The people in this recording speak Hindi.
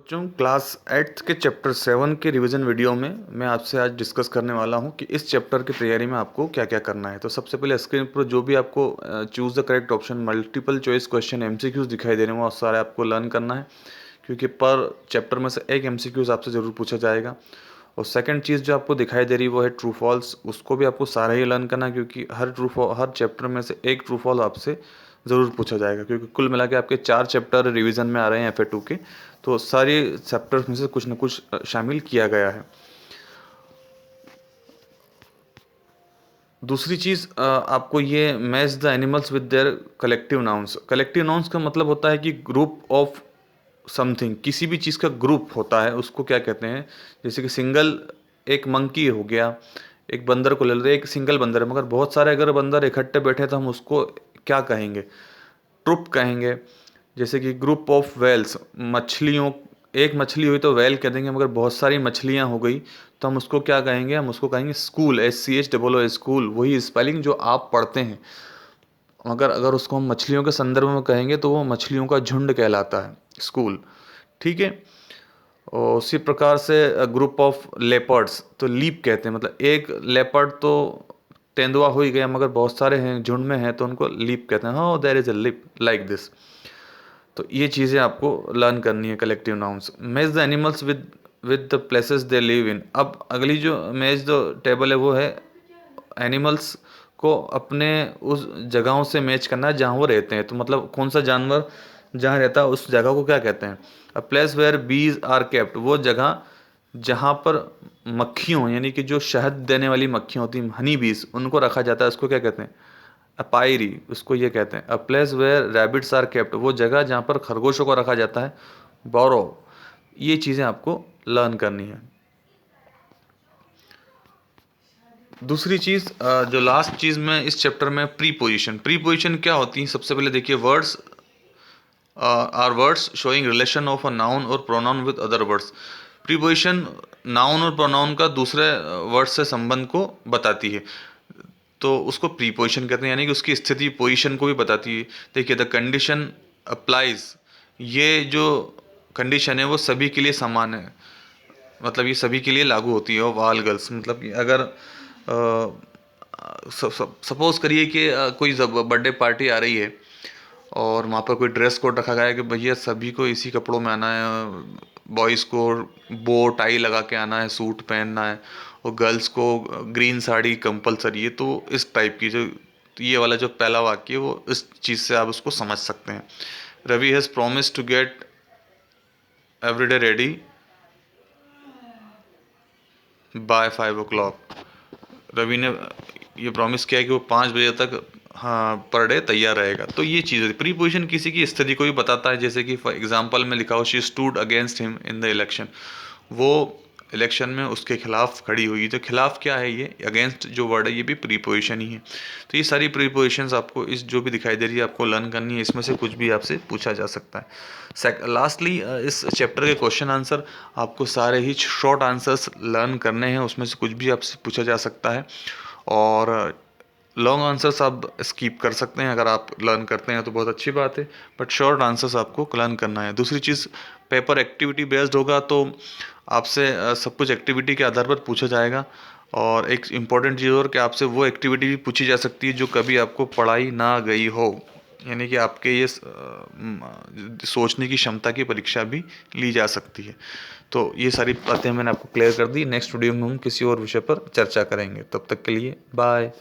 बच्चों क्लास 8th के चैप्टर 7 के रिवीजन वीडियो में मैं आपसे आज डिस्कस करने वाला हूं कि इस चैप्टर की तैयारी में आपको क्या क्या करना है। तो सबसे पहले स्क्रीन पर जो भी आपको choose the correct option multiple choice question MCQs दिखाई दे रहे हैं वो सारे आपको लर्न करना है, क्योंकि पर चैप्टर में से एक एमसीक्यूज आपसे ज़रूर पूछा जाएगा। और सेकंड चीज़ जो आपको दिखाई दे रही है वो है ट्रू फॉल्स, उसको भी आपको सारा ही लर्न करना है, क्योंकि हर चैप्टर में से एक ट्रू फॉल आपसे ज़रूर पूछा जाएगा, क्योंकि कुल मिला के आपके 4 चैप्टर रिवीजन में आ रहे हैं FA2 के। तो सारे चैप्टर्स में से कुछ न कुछ शामिल किया गया है। दूसरी चीज़ आपको ये match the animals with their collective nouns. Collective nouns का मतलब होता है कि ग्रुप ऑफ समथिंग, किसी भी चीज़ का ग्रुप होता है उसको क्या कहते हैं। जैसे कि सिंगल एक मंकी हो गया, एक बंदर को ले लेते हैं, एक सिंगल बंदर है, मगर बहुत सारे अगर बंदर इकट्ठे बैठे तो हम उसको क्या कहेंगे, ट्रुप कहेंगे। जैसे कि ग्रुप ऑफ वेल्स, मछलियों, एक मछली हुई तो वेल कह देंगे, मगर बहुत सारी मछलियाँ हो गई तो हम उसको क्या कहेंगे, हम उसको कहेंगे स्कूल, SCHOO स्कूल, वही स्पेलिंग जो आप पढ़ते हैं। मगर अगर उसको हम मछलियों के संदर्भ में कहेंगे तो वो मछलियों का झुंड कहलाता है, स्कूल। ठीक है। और उसी प्रकार से ग्रुप ऑफ लेपर्ड्स तो लीप कहते हैं, मतलब एक लेपर्ड तो तेंदुआ हो ही गया, मगर बहुत सारे हैं झुंड में हैं तो उनको लीप कहते हैं। हाँ, there is a leap like this. तो ये चीज़ें आपको लर्न करनी है, collective nouns. Match the animals with the places they live in. अब अगली जो मैच द टेबल है वो है एनिमल्स को अपने उस जगहों से मैच करना है जहाँ वो रहते हैं। तो मतलब कौन सा जानवर जहाँ रहता है उस जगह को क्या कहते हैं। A place where bees are kept, वो जगह जहाँ पर मक्खियों, यानी कि जो शहद देने वाली मक्खियाँ होती हैं, हनी बीज, उनको रखा जाता है, उसको क्या कहते हैं, अपायरी, उसको ये कहते हैं। A place where rabbits are kept, वो जगह जहाँ पर खरगोशों को रखा जाता है, बोरो। ये चीज़ें आपको लर्न करनी है। दूसरी चीज़ जो लास्ट चीज़ में इस चैप्टर में प्रीपोजिशन। प्रीपोजिशन क्या होती है, सबसे पहले देखिए, words are words showing relation of a noun और pronoun with other words. Preposition noun और प्रोनाउन का दूसरे वर्ड से संबंध को बताती है, तो उसको प्रीपोजिशन कहते हैं, यानी कि उसकी स्थिति, पोजीशन को भी बताती है। देखिए, द कंडीशन अप्लाइज, ये जो कंडीशन है वो सभी के लिए समान है, मतलब ये सभी के लिए लागू होती है। ऑफ ऑल गर्ल्स, मतलब कि अगर सपोज करिए कि कोई बर्थडे पार्टी आ रही है और वहाँ पर कोई ड्रेस कोड रखा गया है कि भैया सभी को इसी कपड़ों में आना है, बॉयज़ को बो टाई लगा के आना है, सूट पहनना है, और गर्ल्स को ग्रीन साड़ी कंपलसरी है। तो इस टाइप की जो ये वाला जो पहला वाक्य है वो इस चीज़ से आप उसको समझ सकते हैं। Ravi has promise to get everyday ready by 5 o'clock। Ravi ने ये प्रॉमिस किया है कि वो 5 बजे तक, हाँ, पर डे तैयार रहेगा। तो ये चीज़ है। प्रीपोजिशन किसी की स्थिति को भी बताता है, जैसे कि फॉर एग्जांपल में लिखा हो, she stood against him in the election, वो इलेक्शन में उसके खिलाफ खड़ी हुई। तो खिलाफ क्या है, ये अगेंस्ट जो वर्ड है ये भी प्रीपोजिशन ही है। तो ये सारी प्रीपोजिशंस आपको इस जो भी दिखाई दे रही है आपको लर्न करनी है, इसमें से कुछ भी आपसे पूछा जा सकता है। लास्टली इस चैप्टर के क्वेश्चन आंसर आपको सारे ही शॉर्ट आंसर्स लर्न करने हैं, उसमें से कुछ भी आपसे पूछा जा सकता है। और लॉन्ग आंसर्स आप स्किप कर सकते हैं, अगर आप लर्न करते हैं तो बहुत अच्छी बात है, बट शॉर्ट आंसर्स आपको लर्न करना है। दूसरी चीज़, पेपर एक्टिविटी बेस्ड होगा तो आपसे सब कुछ एक्टिविटी के आधार पर पूछा जाएगा। और एक इम्पॉर्टेंट चीज़ और कि आपसे वो एक्टिविटी भी पूछी जा सकती है जो कभी आपको पढ़ाई ना गई हो, यानी कि आपके ये सोचने की क्षमता की परीक्षा भी ली जा सकती है। तो ये सारी बातें मैंने आपको क्लियर कर दी। नेक्स्ट वीडियो में हम किसी और विषय पर चर्चा करेंगे। तब तक के लिए बाय।